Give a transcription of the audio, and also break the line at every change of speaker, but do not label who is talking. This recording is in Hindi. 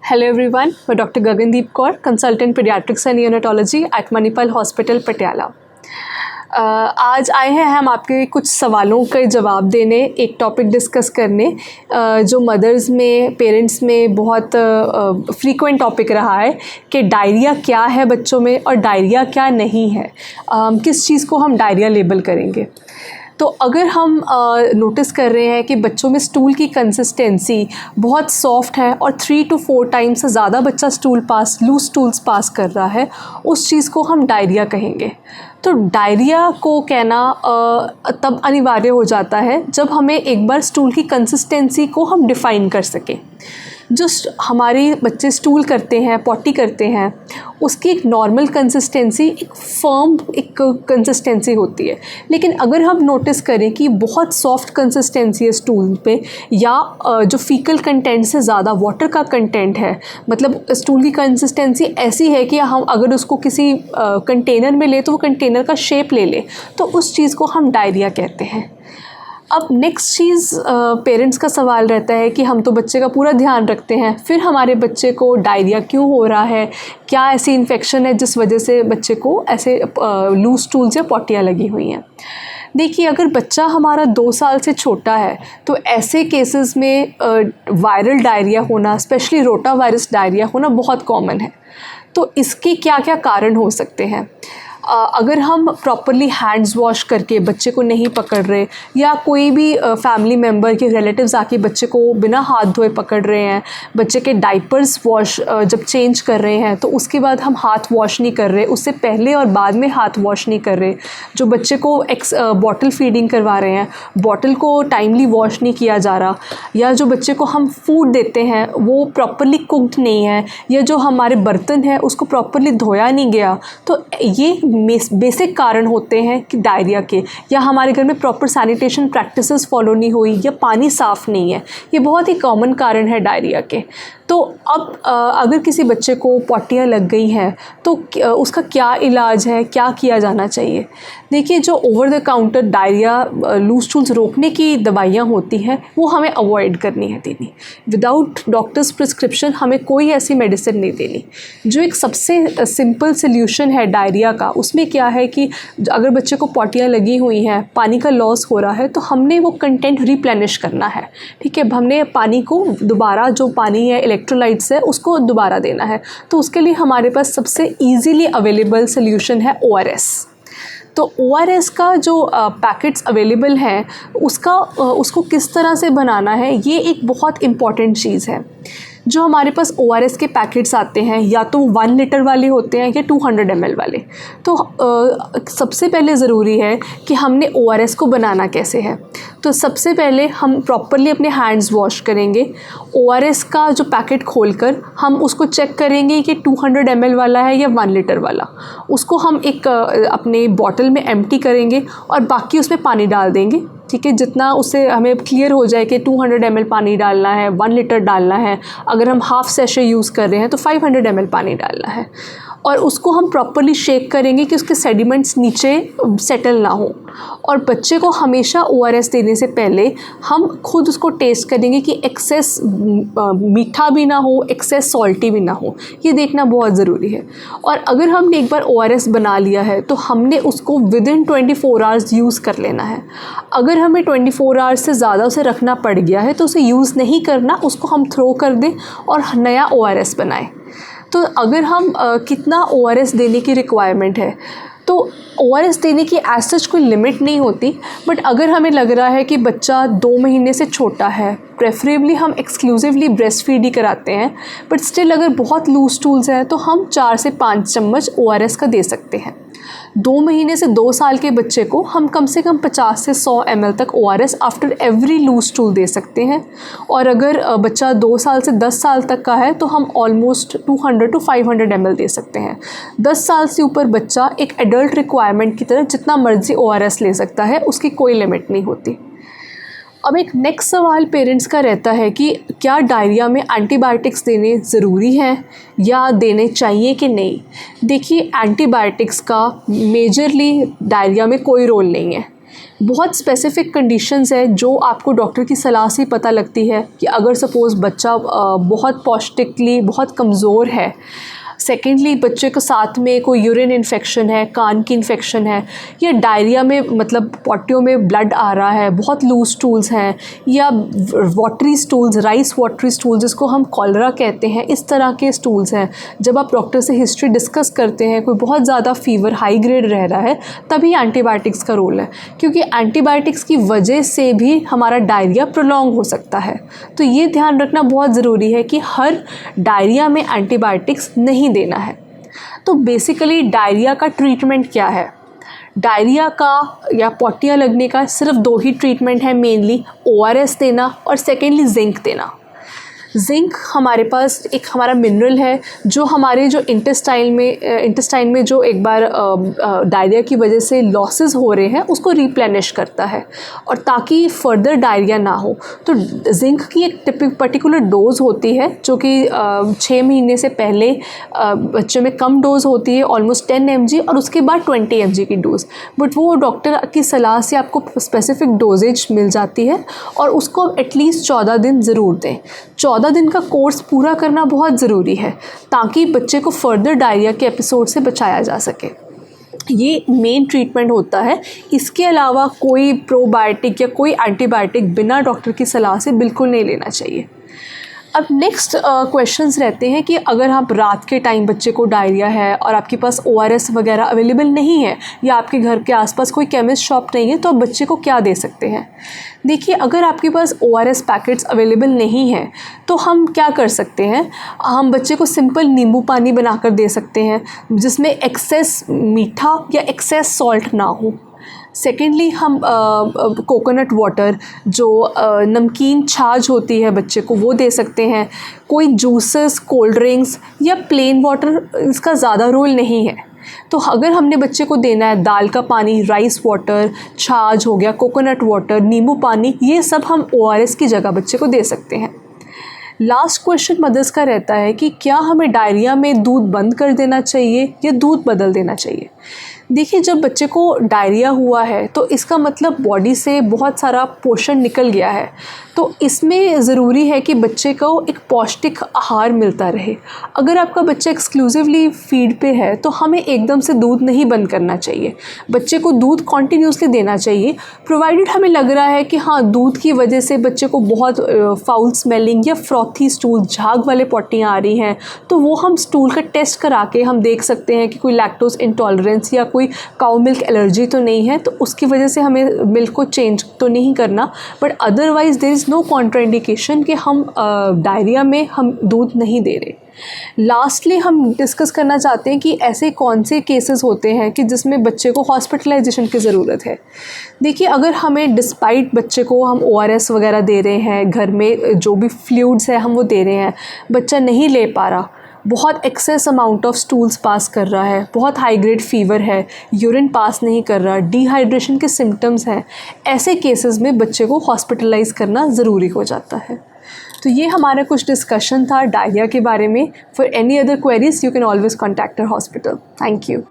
Hello everyone, मैं doctor Gagandeep Kaur, consultant paediatrics and neonatology at Manipal hospital Patiala. आज आए हैं हम आपके कुछ सवालों के जवाब देने, एक टॉपिक डिस्कस करने जो मदर्स में, पेरेंट्स में बहुत फ्रीक्वेंट टॉपिक रहा है कि डायरिया क्या है बच्चों में और डायरिया क्या नहीं है। किस चीज़ को हम डायरिया लेबल करेंगे। तो अगर हम नोटिस कर रहे हैं कि बच्चों में स्टूल की कंसिस्टेंसी बहुत सॉफ्ट है और 3 to 4 टाइम्स से ज़्यादा बच्चा लूज स्टूल्स पास कर रहा है, उस चीज़ को हम डायरिया कहेंगे। तो डायरिया को कहना तब अनिवार्य हो जाता है जब हमें एक बार स्टूल की कंसिस्टेंसी को हम डिफ़ाइन कर सकें। जो हमारे बच्चे स्टूल करते हैं, पॉटी करते हैं, उसकी एक नॉर्मल कंसिस्टेंसी, एक फर्म एक कंसिस्टेंसी होती है। लेकिन अगर हम नोटिस करें कि बहुत सॉफ्ट कंसिस्टेंसी है स्टूल पे, या जो फीकल कंटेंट से ज़्यादा वाटर का कंटेंट है, मतलब स्टूल की कंसिस्टेंसी ऐसी है कि हम अगर उसको किसी कंटेनर में ले तो वो कंटेनर का शेप ले ले, तो उस चीज़ को हम डायरिया कहते हैं। अब नेक्स्ट चीज़ पेरेंट्स का सवाल रहता है कि हम तो बच्चे का पूरा ध्यान रखते हैं, फिर हमारे बच्चे को डायरिया क्यों हो रहा है, क्या ऐसी इन्फेक्शन है जिस वजह से बच्चे को ऐसे लूज स्टूल्स या पॉटियाँ लगी हुई हैं। देखिए, अगर बच्चा हमारा 2 साल से छोटा है तो ऐसे केसेस में वायरल डायरिया होना, स्पेशली रोटा वायरस डायरिया होना बहुत कॉमन है। तो इसके क्या क्या कारण हो सकते हैं। अगर हम प्रॉपरली हैंड्स वॉश करके बच्चे को नहीं पकड़ रहे, या कोई भी फैमिली मेम्बर के रिलेटिव्स आके बच्चे को बिना हाथ धोए पकड़ रहे हैं, बच्चे के डाइपर्स वॉश जब चेंज कर रहे हैं तो उसके बाद हम हाथ वॉश नहीं कर रहे, उससे पहले और बाद में हाथ वॉश नहीं कर रहे, जो बच्चे को बॉटल फीडिंग करवा रहे हैं, बॉटल को टाइमली वॉश नहीं किया जा रहा, या जो बच्चे को हम फूड देते हैं वो प्रॉपरली कुक्ड नहीं है, या जो हमारे बर्तन है उसको प्रॉपरली धोया नहीं गया, तो ये बेसिक कारण होते हैं कि डायरिया के। या हमारे घर में प्रॉपर सैनिटेशन प्रैक्टिसेस फॉलो नहीं हुई, या पानी साफ़ नहीं है, ये बहुत ही कॉमन कारण है डायरिया के। तो अब अगर किसी बच्चे को पॉटियाँ लग गई हैं तो उसका क्या इलाज है, क्या किया जाना चाहिए। देखिए, जो over the counter diarrhoea loose stools रोकने की दवाइयाँ होती हैं वो हमें अवॉइड करनी है देनी। विदाउट डॉक्टर्स प्रिस्क्रिप्शन हमें कोई ऐसी मेडिसिन नहीं देनी। जो एक सबसे सिंपल सोल्यूशन है डायरिया का, उसमें क्या है कि अगर बच्चे को पॉटियाँ लगी हुई हैं, पानी का लॉस हो रहा है, तो हमने वो कंटेंट रिप्लेनिश करना है। ठीक है, हमने पानी को दोबारा, जो पानी है इलेक्ट्रोलाइट्स है, उसको दोबारा देना है। तो उसके लिए हमारे पास सबसे ईजीली अवेलेबल सोल्यूशन है ORS। तो ORS का जो पैकेट्स अवेलेबल हैं उसको किस तरह से बनाना है, ये एक बहुत इम्पॉर्टेंट चीज़ है। जो हमारे पास ORS के पैकेट्स आते हैं, या तो 1 लीटर वाले होते हैं या 200 ml वाले। तो सबसे पहले ज़रूरी है कि हमने ORS को बनाना कैसे है। तो सबसे पहले हम प्रॉपरली अपने हैंड्स वॉश करेंगे। ORS का जो पैकेट खोलकर हम उसको चेक करेंगे कि 200 ml वाला है या 1 लीटर वाला। उसको हम एक अपने बॉटल में एम्प्टी करेंगे और बाकी उसमें पानी डाल देंगे। ठीक है, जितना उससे हमें क्लियर हो जाए कि 200 ml पानी डालना है, 1 लीटर डालना है। अगर हम हाफ़ सैशे यूज़ कर रहे हैं तो 500 ml पानी डालना है, और उसको हम प्रॉपरली शेक करेंगे कि उसके सेडिमेंट्स नीचे सेटल ना हो। और बच्चे को हमेशा ORS देने से पहले हम खुद उसको टेस्ट करेंगे कि एक्सेस मीठा भी ना हो, एक्सेस सॉल्टी भी ना हो, ये देखना बहुत ज़रूरी है। और अगर हमने एक बार ORS बना लिया है तो हमने उसको विदिन 24 आवर्स यूज़ कर लेना है। अगर हमें 24 आवर्स से ज़्यादा उसे रखना पड़ गया है तो उसे यूज़ नहीं करना, उसको हम थ्रो कर दें और नया ORS बनाएं। तो अगर हम कितना ORS देने की रिक्वायरमेंट है, तो ORS देने की एज सच कोई लिमिट नहीं होती। बट अगर हमें लग रहा है कि बच्चा 2 महीने से छोटा है, प्रेफरेबली हम एक्सक्लूसिवली ब्रेस्ट फीड ही कराते हैं, बट स्टिल अगर बहुत लूज स्टूल्स हैं तो हम 4 से 5 चम्मच ORS का दे सकते हैं। 2 महीने से 2 साल के बच्चे को हम कम से कम 50 से 100 ml तक ORS after every loose stool दे सकते हैं। और अगर बच्चा 2 साल से 10 साल तक का है तो हम ऑलमोस्ट 200 to 500 ml दे सकते हैं। 10 साल से ऊपर बच्चा एक एडल्ट रिक्वायरमेंट की तरह जितना मर्जी ORS ले सकता है, उसकी कोई लिमिट नहीं होती। अब एक नेक्स्ट सवाल पेरेंट्स का रहता है कि क्या डायरिया में एंटीबायोटिक्स देने ज़रूरी हैं या देने चाहिए कि नहीं। देखिए, एंटीबायोटिक्स का मेजरली डायरिया में कोई रोल नहीं है। बहुत स्पेसिफ़िक कंडीशंस है जो आपको डॉक्टर की सलाह से पता लगती है कि अगर सपोज़ बच्चा बहुत पौष्टिकली बहुत कमज़ोर है, सेकेंडली बच्चे को साथ में कोई यूरिन इन्फेक्शन है, कान की इन्फेक्शन है, या डायरिया में मतलब पॉटियों में ब्लड आ रहा है, बहुत लूज स्टूल्स हैं, या watery stools, rice watery stools जिसको हम कॉलरा कहते हैं, इस तरह के स्टूल्स हैं। जब आप डॉक्टर से हिस्ट्री डिस्कस करते हैं, कोई बहुत ज़्यादा फीवर हाई ग्रेड रह रहा है, तभी एंटीबायोटिक्स का रोल है, क्योंकि एंटीबायोटिक्स की वजह से भी हमारा डायरिया प्रोलॉन्ग हो सकता है। तो ये ध्यान रखना बहुत ज़रूरी है कि हर डायरिया में एंटीबायोटिक्स नहीं देना है। तो बेसिकली डायरिया का ट्रीटमेंट क्या है? डायरिया का या पॉटियाँ लगने का सिर्फ 2 ही ट्रीटमेंट है मेनली, ORS देना और सेकेंडली जिंक देना। जिंक हमारे पास एक हमारा मिनरल है जो हमारे जो इंटेस्टाइन में जो एक बार डायरिया की वजह से लॉसेस हो रहे हैं उसको रिप्लेनिश करता है, और ताकि फर्दर डायरिया ना हो तो जिंक की एक पर्टिकुलर डोज़ होती है जो कि 6 महीने से पहले बच्चों में कम डोज़ होती है, ऑलमोस्ट 10 mg, और उसके बाद 20 mg की डोज़। बट वो डॉक्टर की सलाह से आपको स्पेसिफिक डोजेज मिल जाती है और उसको एटलीस्ट 14 दिन ज़रूर दें। 14 दिन का कोर्स पूरा करना बहुत ज़रूरी है ताकि बच्चे को फर्दर डायरिया के एपिसोड से बचाया जा सके। ये मेन ट्रीटमेंट होता है। इसके अलावा कोई प्रोबायोटिक या कोई एंटीबायोटिक बिना डॉक्टर की सलाह से बिल्कुल नहीं लेना चाहिए। अब नेक्स्ट क्वेश्चंस रहते हैं कि अगर आप रात के टाइम बच्चे को डायरिया है और आपके पास ORS वगैरह अवेलेबल नहीं है या आपके घर के आसपास कोई केमिस्ट शॉप नहीं है तो आप बच्चे को क्या दे सकते हैं? देखिए, अगर आपके पास ORS पैकेट्स अवेलेबल नहीं हैं तो हम क्या कर सकते हैं, हम बच्चे को सिंपल नींबू पानी बनाकर दे सकते हैं जिसमें एक्सेस मीठा या एक्सेस सॉल्ट ना हो। सेकेंडली हम कोकोनट वाटर जो नमकीन छाछ होती है बच्चे को वो दे सकते हैं। कोई जूसेस, कोल्ड ड्रिंक्स या प्लेन वाटर, इसका ज़्यादा रोल नहीं है। तो अगर हमने बच्चे को देना है दाल का पानी, राइस वाटर, छाछ हो गया, कोकोनट वाटर, नींबू पानी, ये सब हम ORS की जगह बच्चे को दे सकते हैं। लास्ट क्वेश्चन मदर्स का रहता है कि क्या हमें डायरिया में दूध बंद कर देना चाहिए या दूध बदल देना चाहिए? देखिए, जब बच्चे को डायरिया हुआ है तो इसका मतलब बॉडी से बहुत सारा पोषण निकल गया है, तो इसमें ज़रूरी है कि बच्चे को एक पौष्टिक आहार मिलता रहे। अगर आपका बच्चा एक्सक्लूसिवली फीड पे है तो हमें एकदम से दूध नहीं बंद करना चाहिए, बच्चे को दूध कॉन्टीन्यूसली देना चाहिए, प्रोवाइडेड हमें लग रहा है कि हाँ, दूध की वजह से बच्चे को बहुत फाउल स्मेलिंग या फ्रॉथी स्टूल, झाग वाले पॉटियाँ आ रही हैं, तो वो हम स्टूल का टेस्ट करा के हम देख सकते हैं कि कोई लैक्टोज इंटॉलरेंस या कोई काउ मिल्क एलर्जी तो नहीं है, तो उसकी वजह से हमें मिल्क को चेंज तो नहीं करना। But otherwise there is no contraindication कि हम डायरिया में हम दूध नहीं दे रहे। लास्टली हम डिस्कस करना चाहते हैं कि ऐसे कौन से केसेस होते हैं कि जिसमें बच्चे को हॉस्पिटलाइजेशन की ज़रूरत है। देखिए, अगर हमें डिस्पाइट बच्चे को हम ORS वगैरह दे रहे हैं, घर में जो भी फ्लूइड्स है हम वो दे रहे हैं, बच्चा नहीं ले पा रहा, बहुत एक्सेस अमाउंट ऑफ स्टूल्स पास कर रहा है, बहुत हाई ग्रेड फीवर है, यूरिन पास नहीं कर रहा, डिहाइड्रेशन के सिम्टम्स हैं, ऐसे केसेस में बच्चे को हॉस्पिटलाइज करना ज़रूरी हो जाता है। तो ये हमारा कुछ डिस्कशन था डायरिया के बारे में। For any other queries you can always contact our hospital. Thank you.